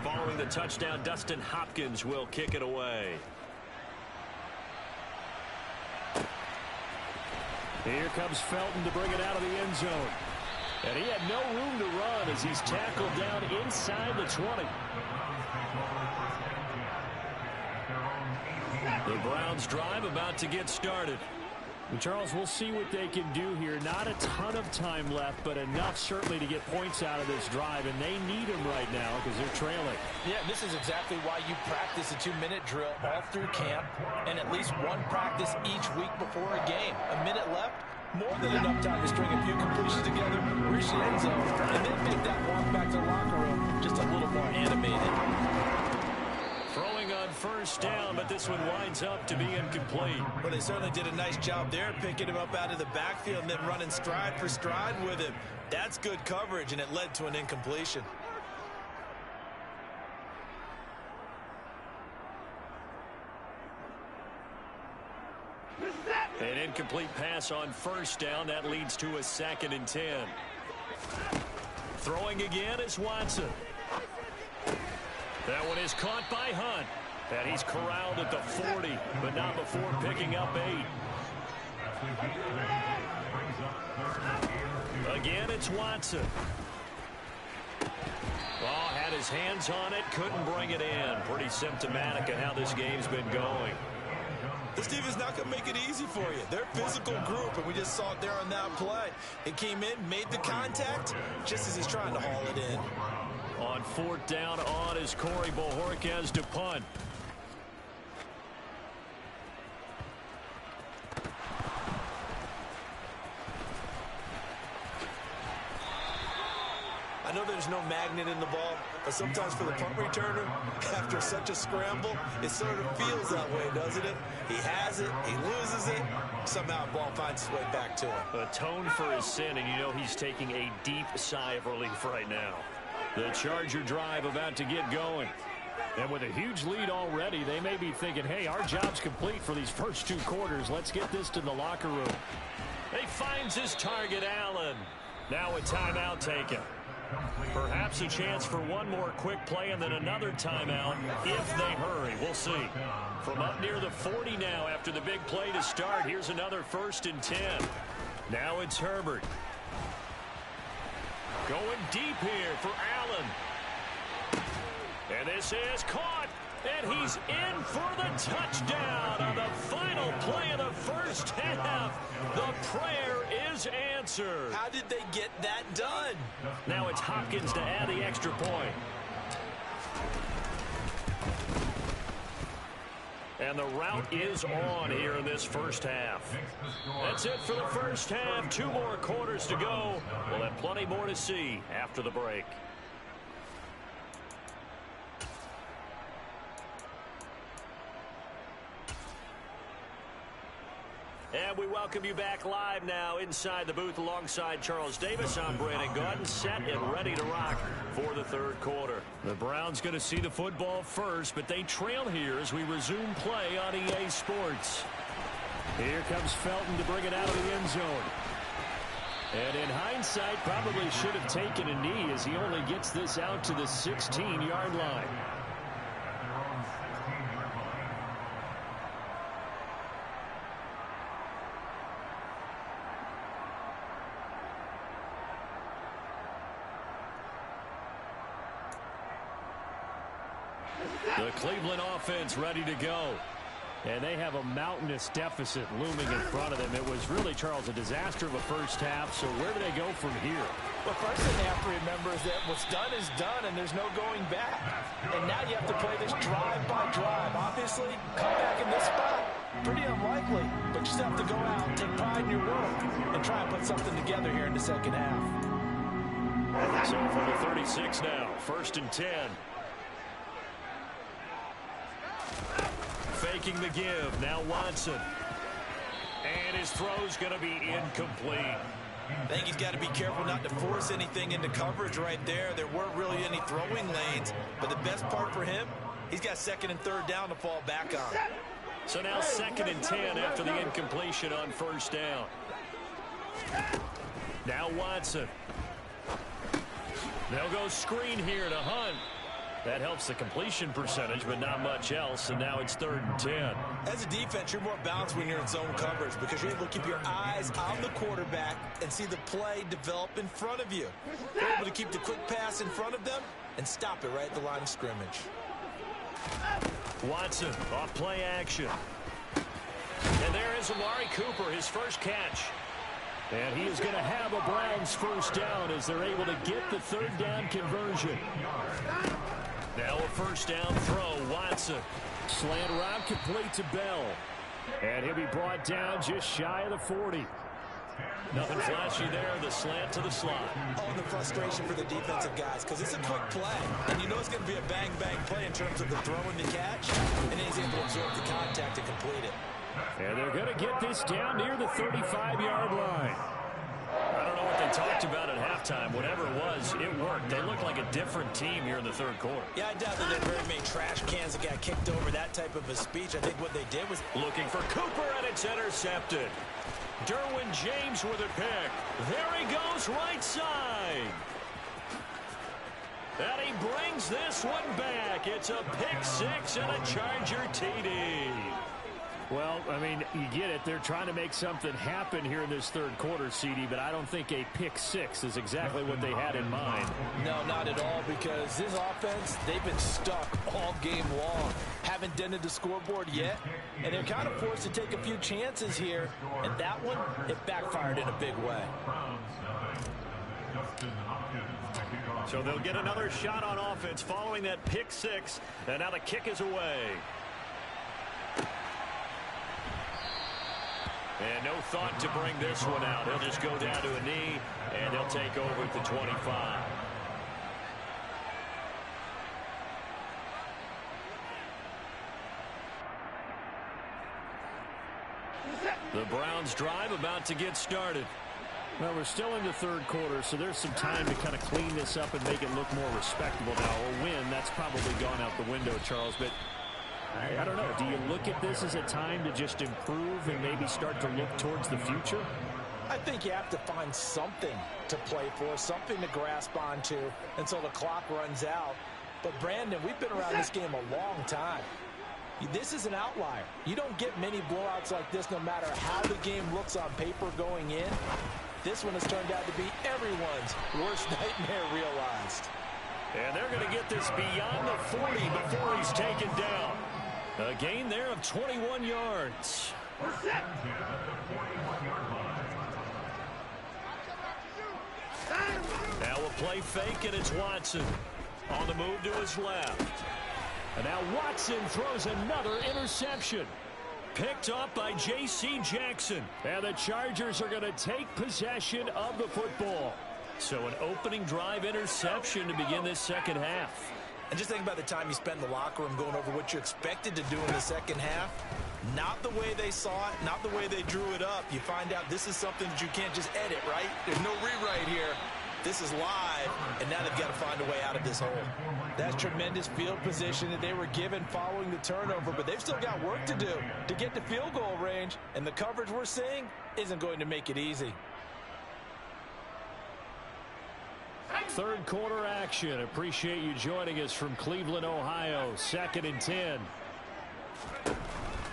Following the touchdown, Dustin Hopkins will kick it away. Here comes Felton to bring it out of the end zone. And he had no room to run as he's tackled down inside the 20. The Browns drive about to get started. And Charles, we'll see what they can do here. Not a ton of time left, but enough certainly to get points out of this drive, and they need them right now because they're trailing. Yeah, this is exactly why you practice a 2-minute drill all through camp and at least one practice each week before a game. A minute left, more than enough time to string a few completions together, reach the end zone, and then make that walk back to the locker room just a little more animated. Throwing on first down, but this one winds up to be incomplete. Well, they certainly did a nice job there, picking him up out of the backfield and then running stride for stride with him. That's good coverage, and it led to an incompletion. An incomplete pass on first down. That leads to a 2nd and 10. Throwing again is Watson. That one is caught by Hunt. And he's corralled at the 40, but not before picking up 8. Again, it's Watson. Oh, had his hands on it, couldn't bring it in. Pretty symptomatic of how this game's been going. This defense not going to make it easy for you. They're a physical group, and we just saw it there on that play. It came in, made the contact, just as he's trying to haul it in. On 4th down on is Corey Bojorquez to punt. I know there's no magnet in the ball, but sometimes for the punt returner, after such a scramble, it sort of feels that way, doesn't it? He has it, he loses it, somehow the ball finds its way back to him. Atone for his sin, and you know he's taking a deep sigh of relief right now. The Charger drive about to get going. And with a huge lead already, they may be thinking, hey, our job's complete for these first 2 quarters. Let's get this to the locker room. He finds his target, Allen. Now a timeout taken. Perhaps a chance for one more quick play and then another timeout if they hurry. We'll see. From up near the 40 now after the big play to start, here's another 1st and 10. Now it's Herbert. Going deep here for Allen. And this is caught. And he's in for the touchdown on the final play of the first half. The prayer is answered. How did they get that done? Now it's Hopkins to add the extra point. And the route is on here in this first half. That's it for the first half. 2 more quarters to go. We'll have plenty more to see after the break. And we welcome you back live now inside the booth alongside Charles Davis. I'm Brandon Gaudin, set and ready to rock for the 3rd quarter. The Browns going to see the football first, but they trail here as we resume play on EA Sports. Here comes Felton to bring it out of the end zone. And in hindsight, probably should have taken a knee as he only gets this out to the 16-yard line. The Cleveland offense ready to go. And they have a mountainous deficit looming in front of them. It was really, Charles, a disaster of a first half. So where do they go from here? Well, first thing they have to remember is that what's done is done, and there's no going back. And now you have to play this drive by drive. Obviously, come back in this spot, pretty unlikely. But you just have to go out, take pride in your work, and try and put something together here in the second half. So from the 36 now, 1st and 10. Faking the give. Now Watson. And his throw's going to be incomplete. I think he's got to be careful not to force anything into coverage right there. There weren't really any throwing lanes. But the best part for him, he's got 2nd and 3rd down to fall back on. So now 2nd and 10 after the incompletion on first down. Now Watson. They'll go screen here to Hunt. That helps the completion percentage, but not much else, and now it's 3rd and 10. As a defense, you're more balanced when you're in zone coverage because you're able to keep your eyes on the quarterback and see the play develop in front of you. You're able to keep the quick pass in front of them and stop it right at the line of scrimmage. Watson off play action. And there is Amari Cooper, his first catch. And he is going to have a Browns first down as they're able to get the 3rd down conversion. Now a first down throw, Watson. Slant route complete to Bell. And he'll be brought down just shy of the 40. Nothing flashy there, the slant to the slot. Oh, and the frustration for the defensive guys because it's a quick play. And you know it's going to be a bang-bang play in terms of the throw and the catch. And he's able to absorb the contact and complete it. And they're going to get this down near the 35-yard line. I don't know what they talked about at halftime. Whatever it was, it worked. They look like a different team here in the 3rd quarter. Yeah, I doubt that there were very many trash cans that got kicked over that type of a speech. I think what they did was looking for Cooper, and it's intercepted. Derwin James with a pick. There he goes, right side. And he brings this one back. It's a pick 6 and a Charger TD. Well, I mean, you get it. They're trying to make something happen here in this 3rd quarter, CD, but I don't think a pick 6 is exactly what they had in mind. No, not at all, because this offense, they've been stuck all game long. Haven't dented the scoreboard yet, and they're kind of forced to take a few chances here, and that one, it backfired in a big way. So they'll get another shot on offense following that pick 6, and now the kick is away. And no thought to bring this one out. He'll just go down to a knee, and they'll take over at the 25. The Browns drive about to get started. Well, we're still in the 3rd quarter, so there's some time to kind of clean this up and make it look more respectable now. A win, that's probably gone out the window, Charles, but I don't know. Do you look at this as a time to just improve and maybe start to look towards the future? I think you have to find something to play for, something to grasp onto until the clock runs out. But, Brandon, we've been around this game a long time. This is an outlier. You don't get many blowouts like this no matter how the game looks on paper going in. This one has turned out to be everyone's worst nightmare realized. And they're going to get this beyond the 40 before he's taken down. A gain there of 21 yards. Now a play fake, and it's Watson on the move to his left. And now Watson throws another interception. Picked up by J.C. Jackson. And the Chargers are going to take possession of the football. So an opening drive interception to begin this second half. And just think about the time you spent in the locker room going over what you expected to do in the second half. Not the way they saw it, not the way they drew it up. You find out this is something that you can't just edit, right? There's no rewrite here. This is live, and now they've got to find a way out of this hole. That's tremendous field position that they were given following the turnover, but they've still got work to do to get to field goal range, and the coverage we're seeing isn't going to make it easy. 3rd quarter action. Appreciate you joining us from Cleveland, Ohio. 2nd and 10.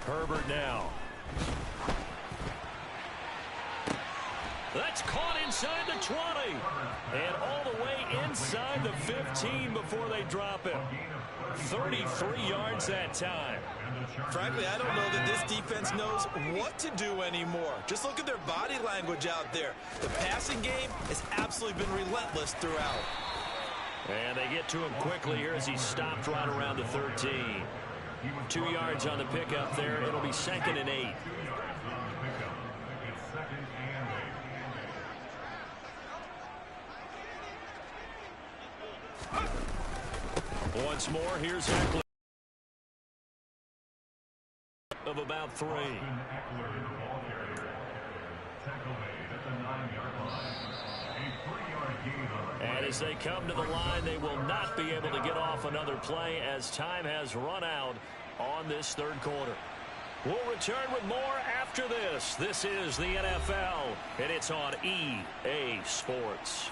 Herbert now. That's caught inside the 20. And all the way inside the 15 before they drop him. 33 yards that time. Frankly, I don't know that this defense knows what to do anymore. Just look at their body language out there. The passing game has absolutely been relentless throughout. And they get to him quickly here as he stopped right around the 13. 2 yards on the pickup there. It'll be 2nd and 8. Once more, here's Eckler. Of about 3. And as they come to the line, they will not be able to get off another play as time has run out on this 3rd quarter. We'll return with more after this. This is the NFL, and it's on EA Sports.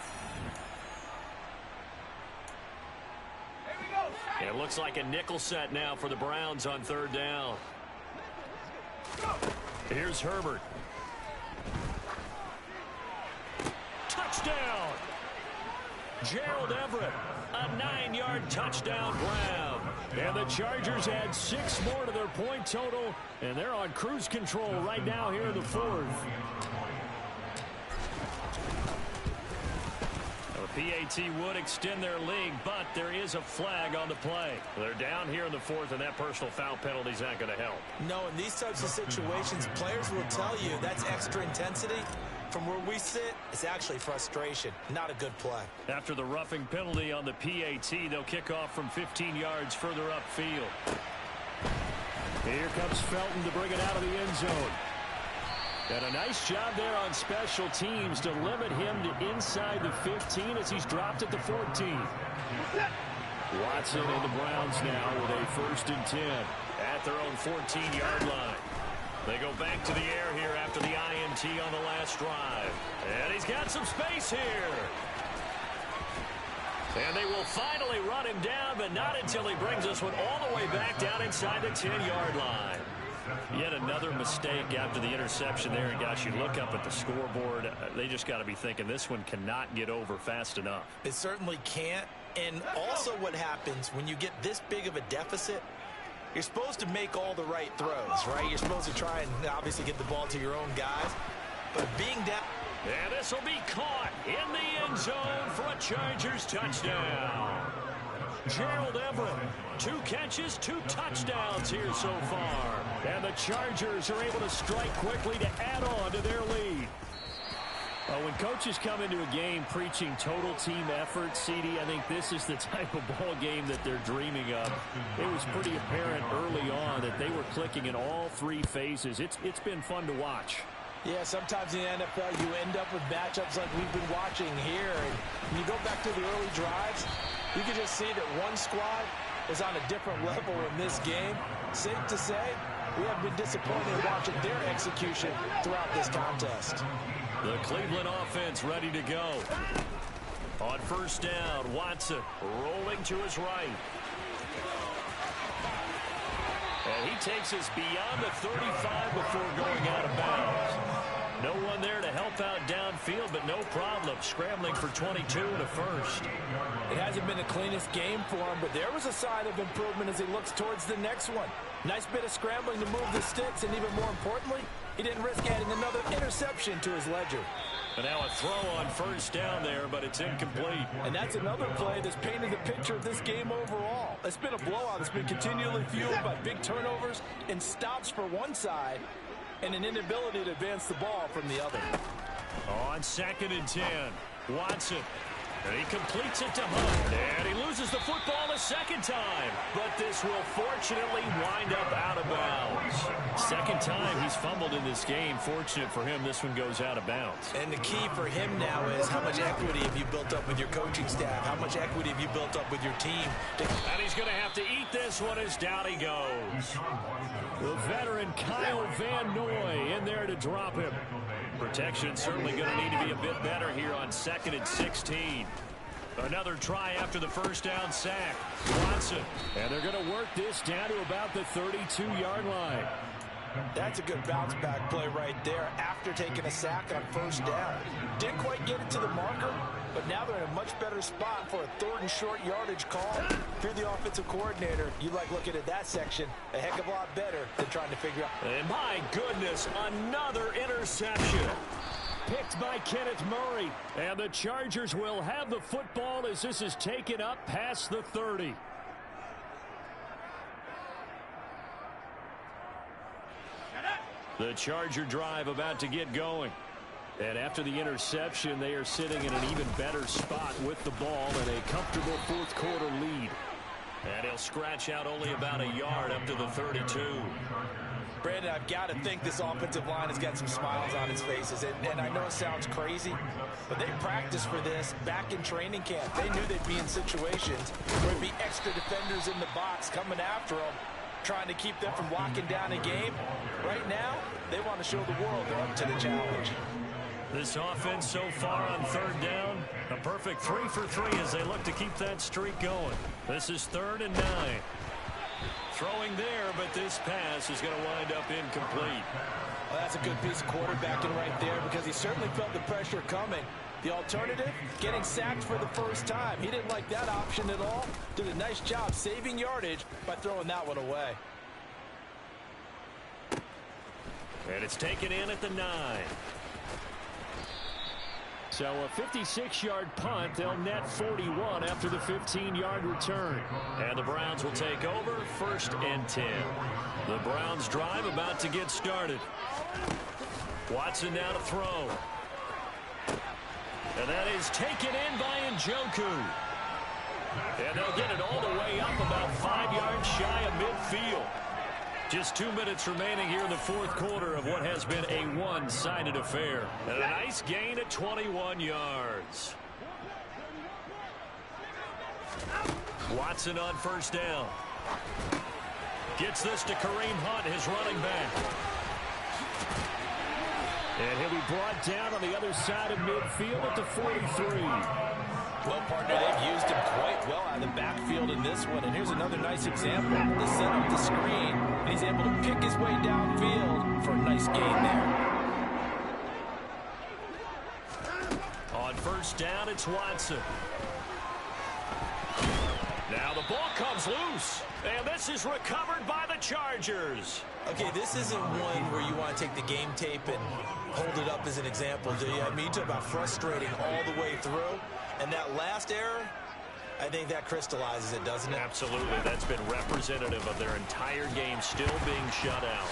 It looks like a nickel set now for the Browns on third down. Here's Herbert. Touchdown! Gerald Everett, a 9-yard touchdown grab. And the Chargers add 6 more to their point total, and they're on cruise control right now here in the fourth. The PAT would extend their lead, but there is a flag on the play. They're down here in the fourth, and that personal foul penalty is not going to help. No, in these types of situations, players will tell you that's extra intensity. From where we sit, it's actually frustration. Not a good play. After the roughing penalty on the PAT, they'll kick off from 15 yards further upfield. Here comes Felton to bring it out of the end zone. And a nice job there on special teams to limit him to inside the 15 as he's dropped at the 14. Watson and the Browns now with a 1st and 10 at their own 14-yard line. They go back to the air here after the INT on the last drive. And he's got some space here. And they will finally run him down, but not until he brings this one all the way back down inside the 10-yard line. Yet another mistake after the interception there. And, gosh, you look up at the scoreboard, they just got to be thinking this one cannot get over fast enough. It certainly can't. And also what happens when you get this big of a deficit, you're supposed to make all the right throws, right? You're supposed to try and obviously get the ball to your own guys. But being down... And this will be caught in the end zone for a Chargers touchdown. Gerald Everett, 2 catches, 2 touchdowns here so far. And the Chargers are able to strike quickly to add on to their lead. When coaches come into a game preaching total team effort, CD, I think this is the type of ball game that they're dreaming of. It was pretty apparent early on that they were clicking in all 3 phases. It's been fun to watch. Yeah, sometimes in the NFL you end up with matchups like we've been watching here. And when you go back to the early drives, you can just see that one squad is on a different level in this game. Safe to say, we have been disappointed in watching their execution throughout this contest. The Cleveland offense ready to go. On 1st down, Watson rolling to his right. And he takes us beyond the 35 before going out of bounds. No one there to help out downfield, but no problem. Scrambling for 22 and a first. It hasn't been the cleanest game for him, but there was a sign of improvement as he looks towards the next one. Nice bit of scrambling to move the sticks, and even more importantly, he didn't risk adding another interception to his ledger. And now a throw on 1st down there, but it's incomplete. And that's another play that's painted the picture of this game overall. It's been a blowout that's been continually fueled by big turnovers and stops for one side and an inability to advance the ball from the other. On 2nd and 10, Watson. And he completes it to Hunt. And he loses the football a 2nd time. But this will fortunately wind up out of bounds. 2nd time he's fumbled in this game. Fortunate for him, this one goes out of bounds. And the key for him now is how much equity have you built up with your coaching staff? How much equity have you built up with your team? And he's going to have to eat this one as down he goes. The veteran Kyle Van Noy in there to drop him. Protection certainly going to need to be a bit better here on 2nd and 16. Another try after the 1st down sack. Watson. And they're going to work this down to about the 32-yard line. That's a good bounce-back play right there after taking a sack on 1st down. Didn't quite get it to the marker, but now they're in a much better spot for a 3rd and short yardage call. If you're the offensive coordinator, you like looking at that section a heck of a lot better than trying to figure out. And my goodness, another interception. Picked by Kenneth Murray. And the Chargers will have the football as this is taken up past the 30. The Charger drive about to get going. And after the interception, they are sitting in an even better spot with the ball and a comfortable 4th quarter lead. And he'll scratch out only about a yard up to the 32. Brandon, I've got to think this offensive line has got some smiles on its faces. And I know it sounds crazy, but they practiced for this back in training camp. They knew they'd be in situations where there'd be extra defenders in the box coming after them, trying to keep them from locking down a game. Right now, they want to show the world they're up to the challenge. This offense so far on 3rd down A perfect 3 for 3 as they look to keep that streak going. This is 3rd and 9. Throwing there, but this pass is going to wind up incomplete. Well, that's a good piece of quarterbacking right there because he certainly felt the pressure coming. The alternative, getting sacked for the first time. He didn't like that option at all. Did a nice job saving yardage by throwing that one away. And it's taken in at the 9. So a 56-yard punt. They'll net 41 after the 15-yard return. And the Browns will take over 1st and 10. The Browns drive about to get started. Watson now to throw. And that is taken in by Njoku. And they'll get it all the way up about 5 yards shy of midfield. Just 2 minutes remaining here in the 4th quarter of what has been a one-sided affair. And a nice gain at 21 yards. Watson on 1st down. Gets this to Kareem Hunt, his running back. And he'll be brought down on the other side of midfield at the 43. Well, partner, they've used him quite well out of the backfield in this one. And here's another nice example. They set up the screen, and he's able to pick his way downfield for a nice gain there. On 1st down, it's Watson. Now the ball comes loose. And this is recovered by the Chargers. Okay, this isn't one where you want to take the game tape and hold it up as an example, do you? I mean, you talk about frustrating all the way through. And that last error, I think that crystallizes it, doesn't it? Absolutely. That's been representative of their entire game still being shut out.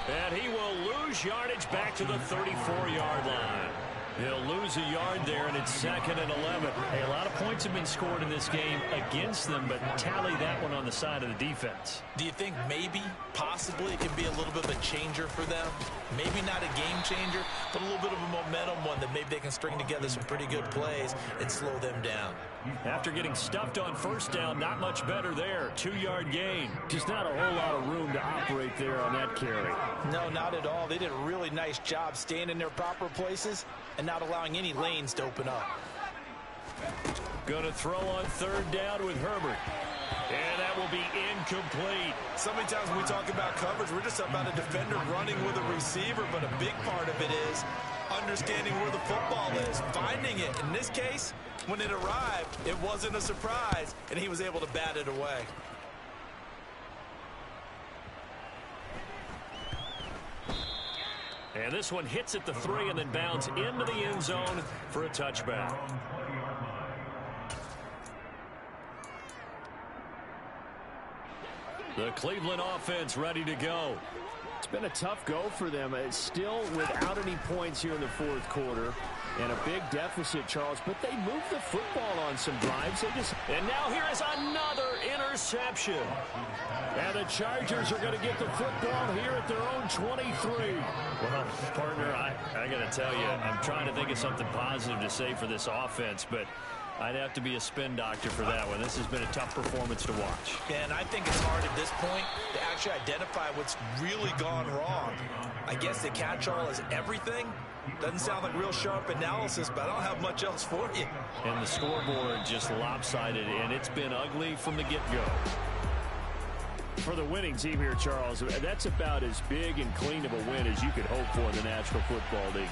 And he will lose yardage back to the 34-yard line. He'll lose a yard there, and it's 2nd and 11. Hey, a lot of points have been scored in this game against them, but tally that one on the side of the defense. Do you think maybe, possibly, it can be a little bit of a changer for them? Maybe not a game changer, but a little bit of a momentum one that maybe they can string together some pretty good plays and slow them down. After getting stuffed on 1st down, not much better there. 2-yard gain. Just not a whole lot of room to operate there on that carry. No, not at all. They did a really nice job staying in their proper places and not allowing any lanes to open up. Going to throw on 3rd down with Herbert. And that will be incomplete. So many times when we talk about coverage, we're just about a defender running with a receiver, but a big part of it is understanding where the football is, finding it. In this case, when it arrived, it wasn't a surprise, and he was able to bat it away. And this one hits at the 3 and then bounds into the end zone for a touchback. The Cleveland offense ready to go. It's been a tough go for them. It's still without any points here in the 4th quarter. And a big deficit, Charles. But they moved the football on some drives. And now here is another interception. And the Chargers are going to get the football here at their own 23. Well, partner, I got to tell you, I'm trying to think of something positive to say for this offense, but I'd have to be a spin doctor for that one. This has been a tough performance to watch. And I think it's hard at this point to actually identify what's really gone wrong. I guess the catch-all is everything. Doesn't sound like real sharp analysis, but I don't have much else for you. And the scoreboard just lopsided, and it's been ugly from the get-go. For the winning team here, Charles, that's about as big and clean of a win as you could hope for in the National Football League.